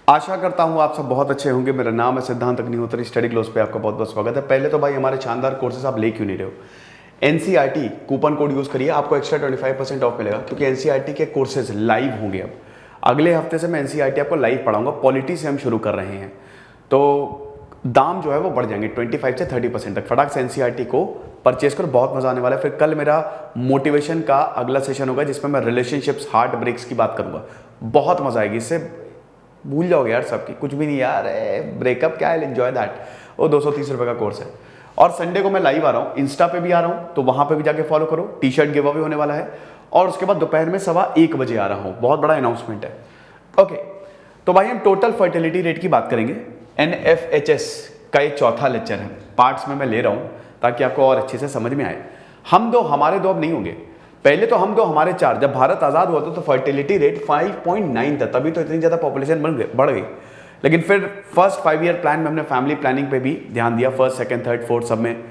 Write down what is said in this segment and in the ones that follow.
आशा करता हूँ आप सब बहुत अच्छे होंगे। मेरा नाम है सिद्धांत अग्निहोत्री। स्टडी क्लोज पे आपका बहुत बहुत स्वागत है। पहले तो भाई हमारे शानदार कोर्सेज आप ले क्यों नहीं रहे हो? एनसीईआरटी कूपन कोड यूज़ करिए, आपको एक्स्ट्रा 25% ऑफ मिलेगा, क्योंकि एनसीईआरटी के कोर्सेज लाइव होंगे। अब अगले हफ्ते से मैं एनसीईआरटी आपको लाइव पढ़ाऊंगा। पॉलिटी से हम शुरू कर रहे हैं, तो दाम जो है वो बढ़ जाएंगे 25 से 30% तक। फटाक से एनसीईआरटी को परचेज करो, बहुत मजा आने वाला है। फिर कल मेरा मोटिवेशन का अगला सेशन होगा, जिसमें मैं रिलेशनशिप्स, हार्ट ब्रेक्स की बात करूंगा। बहुत मजा आएगी, इससे भूल जाओगे यार सबकी, कुछ भी नहीं यार, ब्रेकअप क्या है, एंजॉय दैट। वो 230 रुपये का कोर्स है। और संडे को मैं लाइव आ रहा हूँ, इंस्टा पे भी आ रहा हूँ, तो वहां पे भी जाके फॉलो करो। टी शर्ट गिव अवे होने वाला है। और उसके बाद दोपहर में 1:15 बजे आ रहा हूँ, बहुत बड़ा अनाउंसमेंट है। ओके, तो भाई हम टोटल फर्टिलिटी रेट की बात करेंगे। NFHS का ये चौथा लेक्चर है, पार्ट्स में मैं ले रहा हूँ ताकि आपको और अच्छे से समझ में आए। हम दो, हमारे दो अब नहीं होंगे। पहले तो हम दो हमारे चार। जब भारत आजाद हुआ था तो फर्टिलिटी रेट 5.9 था, तभी तो इतनी ज्यादा पॉपुलेशन बढ़ गई। लेकिन फिर फर्स्ट 5 ईयर प्लान में हमने फैमिली प्लानिंग पे भी ध्यान दिया, फर्स्ट, सेकंड, थर्ड, फोर्थ सब में।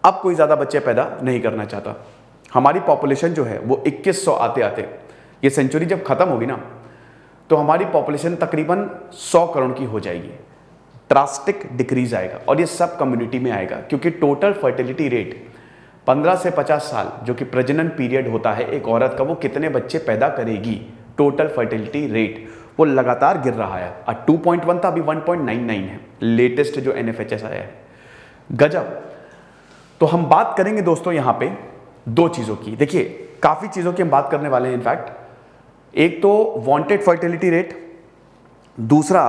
अब कोई ज्यादा बच्चे पैदा नहीं करना चाहता। हमारी पॉपुलेशन जो है वो 2100 आते आते, ये सेंचुरी जब खत्म होगी ना, तो हमारी पॉपुलेशन तकरीबन 100 करोड़ की हो जाएगी। ड्रास्टिक डिक्रीज आएगा, और ये सब कम्युनिटी में आएगा, क्योंकि टोटल फर्टिलिटी रेट 15 से 50 साल जो कि प्रजनन पीरियड होता है एक औरत का, वो कितने बच्चे पैदा करेगी, टोटल फर्टिलिटी रेट वो लगातार गिर रहा है। 2.1 था, अभी 1.99 है, लेटेस्ट जो NFHS आया है। गजब। तो हम बात करेंगे दोस्तों यहां पे दो चीजों की। देखिए, काफी चीजों की हम बात करने वाले हैं। इनफैक्ट एक तो वांटेड फर्टिलिटी रेट, दूसरा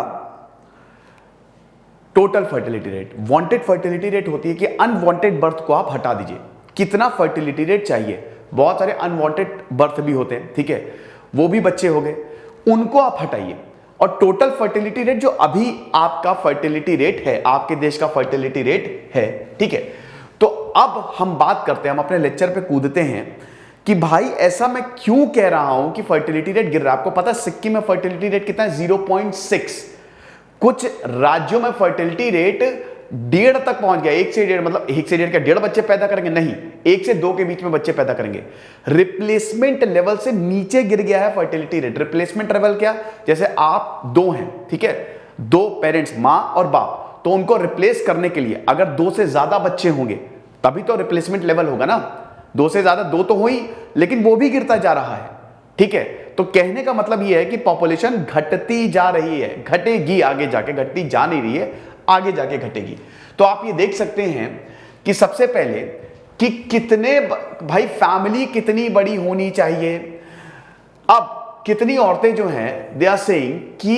total fertility rate. Wanted fertility rate होती है कि अनवांटेड बर्थ को आप हटा दीजिए, कितना फर्टिलिटी रेट चाहिए। बहुत सारे अनवांटेड बर्थ भी होते हैं, ठीक है, वो भी बच्चे हो गए, उनको आप हटाइए। और टोटल फर्टिलिटी रेट जो अभी आपका फर्टिलिटी रेट है, आपके देश का फर्टिलिटी रेट है, ठीक है। तो अब हम बात करते हैं, हम अपने लेक्चर पे कूदते हैं कि भाई ऐसा मैं क्यों कह रहा हूं कि फर्टिलिटी रेट गिर रहा है। आपको पता है सिक्किम में फर्टिलिटी रेट कितना है? 0.6। कुछ राज्यों में फर्टिलिटी रेट 1.5 तक पहुंच गया। 1 से 1.5 मतलब 1 से 1.5 का 1.5 बच्चे पैदा करेंगे, नहीं, 1 से 2 के बीच में बच्चे पैदा करेंगे। रिप्लेसमेंट लेवल से नीचे गिर गया है फर्टिलिटी रेट। रिप्लेसमेंट लेवल क्या? जैसे आप दो हैं, ठीक है, 2 पेरेंट्स, मां और बाप, तो उनको रिप्लेस करने के लिए अगर 2 से ज्यादा बच्चे होंगे तभी तो रिप्लेसमेंट लेवल होगा ना। 2 से ज्यादा, 2 तो हो ही, लेकिन वो भी गिरता जा रहा है, ठीक है। तो कहने का मतलब यह है कि पॉपुलेशन घटती जा रही है, घटेगी आगे जाके, घटती जा नहीं रही है, आगे जाके घटेगी। तो आप ये देख सकते हैं कि सबसे पहले कि कितने भाई फैमिली कितनी बड़ी होनी चाहिए। अब कितनी औरतें जो हैं दे आर सेइंग कि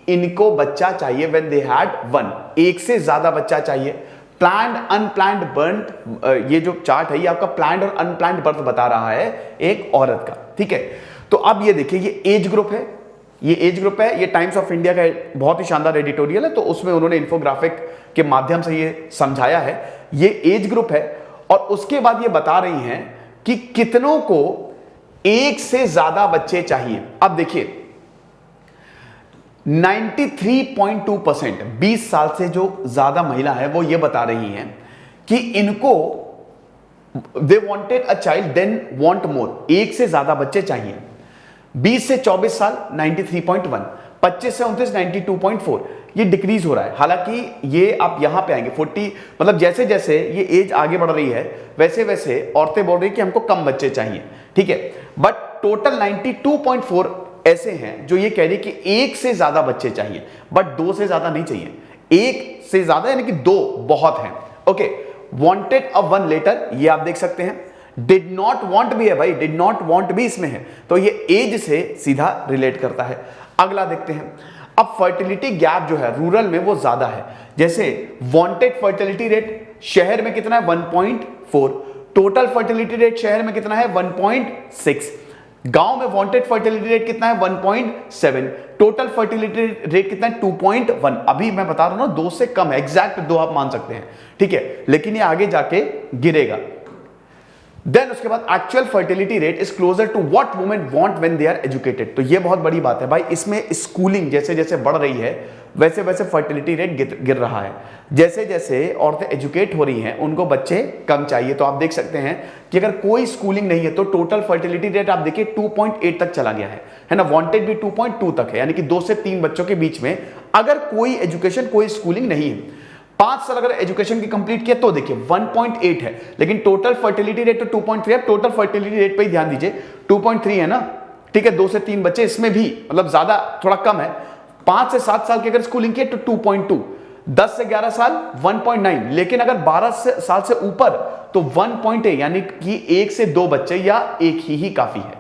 इनको बच्चा चाहिए व्हेन दे हैड वन, एक से ज्यादा बच्चा चाहिए। प्लान्ड अनप्लान्ड बर्थ, ये जो चार्ट है ये आपका प्लान्ड और अनप्लान्ड बर्थ बता रहा है एक औरत का, ठीक है। तो अब ये देखिए, ये एज ग्रुप है, ये एज ग्रुप है। ये टाइम्स ऑफ इंडिया का बहुत ही शानदार एडिटोरियल है, तो उसमें उन्होंने इन्फोग्राफिक के माध्यम से ये समझाया है। ये एज ग्रुप है, और उसके बाद ये बता रही हैं कि कितनों को एक से ज्यादा बच्चे चाहिए। अब देखिए 93.2%, 20 साल से जो ज्यादा महिला है वो ये बता रही हैं कि इनको they wanted a child then want more, एक से ज्यादा बच्चे चाहिए। 20 से 24 साल 93.1, 25 से 29 92.4। ये डिक्रीज हो रहा है। हालांकि ये आप यहां पे आएंगे 40, मतलब जैसे जैसे ये एज आगे बढ़ रही है वैसे वैसे औरतें बोल रही कि हमको कम बच्चे चाहिए, ठीक है। बट टोटल 92.4 ऐसे हैं जो ये कह रही कि एक से ज्यादा बच्चे चाहिए, बट 2 से ज्यादा नहीं चाहिए। एक से ज्यादा यानी कि 2 बहुत हैं। Okay, wanted a one later, ये आप देख सकते हैं। डिड नॉट वांट भी है भाई, डिड नॉट वांट भी इसमें है, तो ये एज से सीधा रिलेट करता है। अगला देखते हैं। अब फर्टिलिटी गैप जो है रूरल में वो ज्यादा है। जैसे वांटेड फर्टिलिटी रेट शहर में कितना है? 1.4। टोटल फर्टिलिटी रेट शहर में कितना है? 1.6। गांव में वांटेड फर्टिलिटी रेट कितना है? 1.7। टोटल फर्टिलिटी रेट कितना है? 2.1। अभी मैं बता रहा हूं ना, 2 से कम है, एग्जैक्ट 2 आप मान सकते हैं, ठीक है, लेकिन ये आगे जाके गिरेगा। देन उसके बाद actual fertility rate is closer to what women want when they are educated. तो ये बहुत बड़ी बात है भाई, इसमें स्कूलिंग जैसे जैसे बढ़ रही है वैसे वैसे फर्टिलिटी रेट गिर रहा है। जैसे जैसे औरतें एजुकेट हो रही हैं उनको बच्चे कम चाहिए। तो आप देख सकते हैं कि अगर कोई स्कूलिंग नहीं है तो टोटल फर्टिलिटी रेट आप देखिए 2.8 तक चला गया है ना। वांटेड भी 2.2 तक है, यानी कि 2 से 3 बच्चों के बीच में अगर कोई एजुकेशन कोई स्कूलिंग नहीं है। 5 साल अगर एजुकेशन की कंप्लीट किया तो देखिए 1.8 है, लेकिन टोटल फर्टिलिटी रेट तो 2.3 है। टोटल फर्टिलिटी रेट पे ही ध्यान दीजिए, 2.3 है ना, ठीक है। 2 से 3 बच्चे इसमें भी मतलब ज्यादा थोड़ा कम है। 5 से 7 साल की अगर स्कूलिंग की तो 2.2, 10 से 11 साल 1.9, लेकिन अगर 12 साल से ऊपर तो 1.8, यानी कि 1 से 2 बच्चे या एक ही काफी है।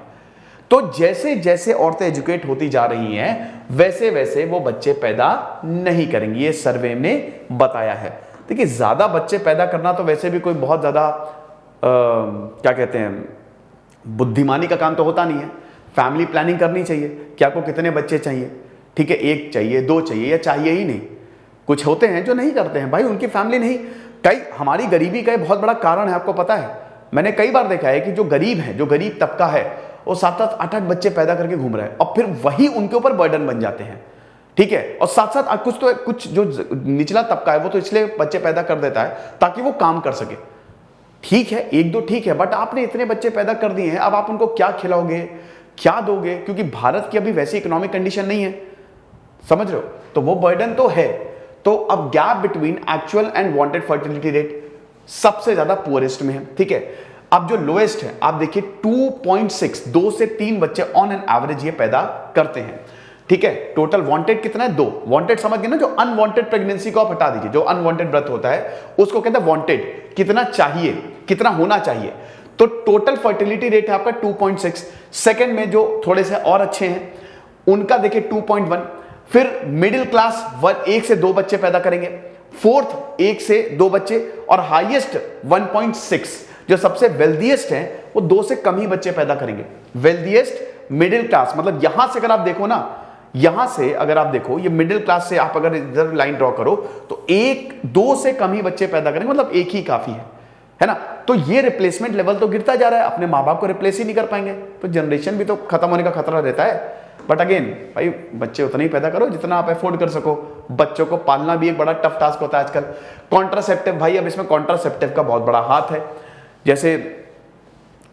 तो जैसे जैसे औरतें एजुकेट होती जा रही हैं वैसे वैसे वो बच्चे पैदा नहीं करेंगी, ये सर्वे ने बताया है। देखिए ज्यादा बच्चे पैदा करना तो वैसे भी कोई बहुत ज्यादा क्या कहते हैं बुद्धिमानी का काम तो होता नहीं है। फैमिली प्लानिंग करनी चाहिए कि आपको कितने बच्चे चाहिए, ठीक है, 1 चाहिए, 2 चाहिए या चाहिए ही नहीं। कुछ होते हैं जो नहीं करते हैं भाई, उनकी फैमिली नहीं। कई हमारी गरीबी का बहुत बड़ा कारण है, आपको पता है। मैंने कई बार देखा है कि जो गरीब है, जो गरीब तबका है, वो 7-7, 8-8 बच्चे पैदा करके घूम रहे हैं और फिर वही उनके ऊपर बर्डन बन जाते हैं, ठीक है। और साथ साथ कुछ जो निचला तबका है वो तो इसलिए बच्चे पैदा कर देता है ताकि वो काम कर सके, ठीक है, 1-2 ठीक है, बट आपने इतने बच्चे पैदा कर दिए हैं, अब आप उनको क्या खिलाओगे, क्या दोगे, क्योंकि भारत की अभी वैसी इकोनॉमिक कंडीशन नहीं है, समझ रहे हो। तो वो बर्डन तो है। तो अब gap between actual and wanted fertility rate सबसे ज्यादा पुअरेस्ट में है, ठीक है। अब जो लोएस्ट है आप देखिए 2.6, 2 से 3 बच्चे ऑन एन एवरेज ये पैदा करते हैं, ठीक है। टोटल वांटेड कितना है, 2। वांटेड समझ गए ना, जो अनवांटेड प्रेगनेंसी को आप हटा दीजिए, जो अनवांटेड बर्थ होता है उसको कहते हैं वांटेड, कितना चाहिए, कितना होना चाहिए। तो टोटल फर्टिलिटी रेट है आपका 2.6। सेकंड में जो थोड़े से और अच्छे हैं उनका देखिए 2.1। फिर मिडिल क्लास 1 से 2 बच्चे पैदा करेंगे, फोर्थ 1 से 2 बच्चे, और हाईएस्ट 1.6। जो सबसे वेल्दीएस्ट हैं वो 2 से कम ही बच्चे पैदा करेंगे। वेल्दीएस्ट मिडिल क्लास, मतलब यहां से अगर आप देखो ना, यहां से अगर आप देखो ये मिडिल क्लास से आप अगर इधर लाइन ड्रॉ करो तो 1-2 से कम ही बच्चे पैदा करेंगे, मतलब एक ही काफी है ना। तो ये रिप्लेसमेंट लेवल तो गिरता जा रहा है, अपने माँ बाप को रिप्लेस ही नहीं कर पाएंगे तो जनरेशन भी तो खत्म होने का खतरा रहता है। बट अगेन भाई बच्चे उतने ही पैदा करो जितना आप अफोर्ड कर सको। बच्चों को पालना भी एक बड़ा टफ टास्क होता है आजकल। कॉन्ट्रासेप्टिव, भाई अब इसमें कॉन्ट्रासेप्टिव का बहुत बड़ा हाथ है। जैसे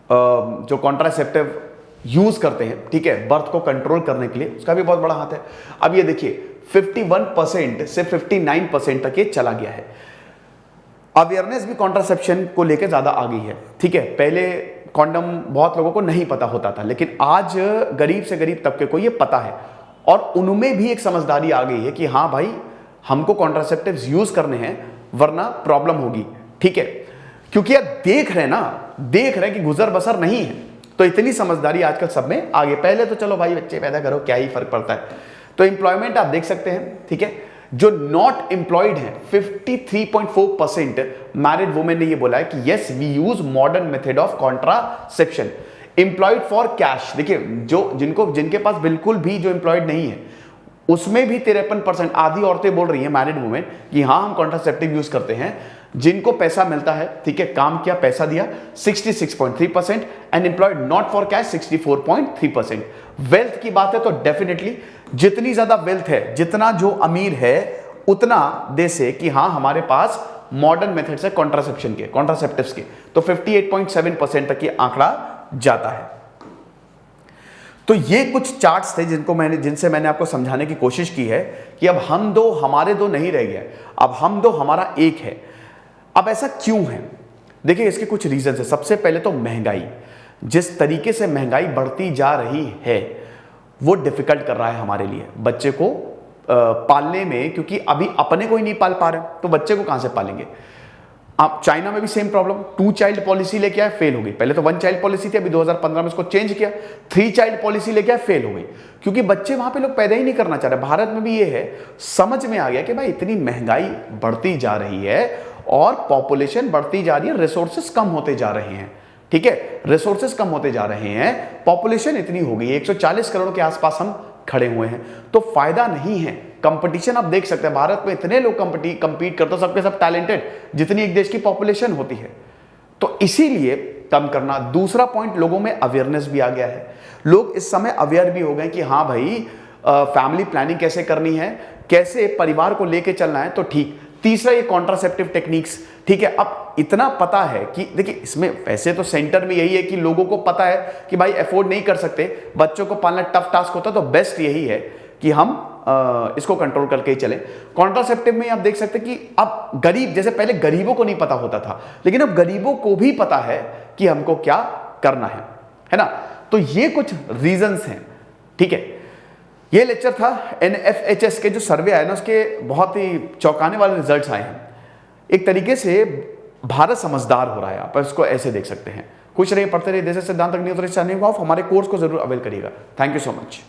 जो कॉन्ट्रासेप्टिव यूज करते हैं, ठीक है, बर्थ को कंट्रोल करने के लिए, उसका भी बहुत बड़ा हाथ है। अब ये देखिए 51% से 59% तक ये चला गया है। अवेयरनेस भी कॉन्ट्रासेप्शन को लेकर ज्यादा आ गई है, ठीक है। पहले कॉन्डम बहुत लोगों को नहीं पता होता था, लेकिन आज गरीब से गरीब तबके को ये पता है और उनमें भी एक समझदारी आ गई है कि हाँ भाई हमको कॉन्ट्रासेप्टिव्स यूज करने हैं वरना प्रॉब्लम होगी, ठीक है। क्योंकि आप देख रहे हैं कि गुजर बसर नहीं है, तो इतनी समझदारी आजकल सब में आ गई। पहले तो चलो भाई बच्चे पैदा करो, क्या ही फर्क पड़ता है। तो एम्प्लॉयमेंट आप देख सकते हैं, ठीक है। जो नॉट एम्प्लॉयड है 53.4% मैरिड वुमेन ने ये बोला है कि yes we use modern method of contraception. Employed for cash, देखिए जिनके पास बिल्कुल भी जो एम्प्लॉयड नहीं है उसमें भी 53%, आधी औरतें बोल रही हैं मैरिड वुमेन कि हाँ हम कॉन्ट्रासेप्टिव यूज करते हैं। जिनको पैसा मिलता है, ठीक है, काम किया पैसा दिया 66.3%, and employed not for cash 64.3%। Wealth की बात है तो डेफिनेटली जितनी ज्यादा वेल्थ है, जितना जो अमीर है उतना दे से कि हाँ हमारे पास मॉडर्न मेथड्स है कॉन्ट्रासेप्शन के, कॉन्ट्रासेप्टिव्स के, तो 58.7% तक ये आंकड़ा जाता है। तो ये कुछ चार्ट्स थे जिनसे मैंने आपको समझाने की कोशिश की है कि अब हम दो हमारे दो नहीं रह गया, अब हम दो हमारा एक है। अब ऐसा क्यों है? देखिए इसके कुछ रीजन है। सबसे पहले तो महंगाई, जिस तरीके से महंगाई बढ़ती जा रही है वो डिफिकल्ट कर रहा है हमारे लिए बच्चे को पालने में, क्योंकि अभी अपने को ही नहीं पाल पा रहे तो बच्चे को कहां से पालेंगे। आप चाइना में भी सेम प्रॉब्लम, 2 चाइल्ड पॉलिसी लेके आए, फेल हो गई। पहले तो 1 चाइल्ड पॉलिसी थी, अभी 2015 में इसको चेंज किया, 3 चाइल्ड पॉलिसी लेके आए, फेल हो गई, क्योंकि बच्चे वहां पे लोग पैदा ही नहीं करना चाह रहे। भारत में भी ये है, समझ में आ गया कि भाई इतनी महंगाई बढ़ती जा रही है और पॉपुलेशन बढ़ती जा रही है, रिसोर्सेस कम होते जा रहे हैं, ठीक है, रिसोर्सेस कम होते जा रहे हैं, पॉपुलेशन इतनी हो गई है, 140 करोड़ के आसपास हम खड़े हुए हैं, तो फायदा नहीं है। कंपटीशन आप देख सकते हैं, भारत में इतने लोग कंपीट करते हैं, सबके सब टैलेंटेड, जितनी एक देश की पॉपुलेशन होती है। तो इसीलिए कम करना। दूसरा पॉइंट, लोगों में अवेयरनेस भी आ गया है, लोग इस समय अवेयर भी हो गए कि हाँ भाई फैमिली प्लानिंग कैसे करनी है, कैसे परिवार को लेके चलना है, तो ठीक। तीसरा ये कॉन्ट्रासेप्टिव टेक्निक्स, ठीक है। अब इतना पता है कि देखिए इसमें वैसे तो सेंटर में यही है कि लोगों को पता है कि भाई अफोर्ड नहीं कर सकते, बच्चों को पालना टफ टास्क होता है, तो बेस्ट यही है कि हम इसको कंट्रोल करके ही चले। कॉन्ट्रासेप्टिव में आप देख सकते हैं कि अब गरीब, जैसे पहले गरीबों को नहीं पता होता था, लेकिन अब गरीबों को भी पता है कि हमको क्या करना है ना। तो ये कुछ रीजंस हैं, ठीक है। ये लेक्चर था NFHS के जो सर्वे आए ना, उसके बहुत ही चौंकाने वाले रिजल्ट्स आए हैं। एक तरीके से भारत समझदार हो रहा है, आप इसको ऐसे देश सकते हैं। खुश रहिए, पढ़ते रहिए, देश से सिद्धांत तक नहीं उतरे चैनल को आप हमारे कोर्स को जरूर अवेल करिएगा। Thank you so much.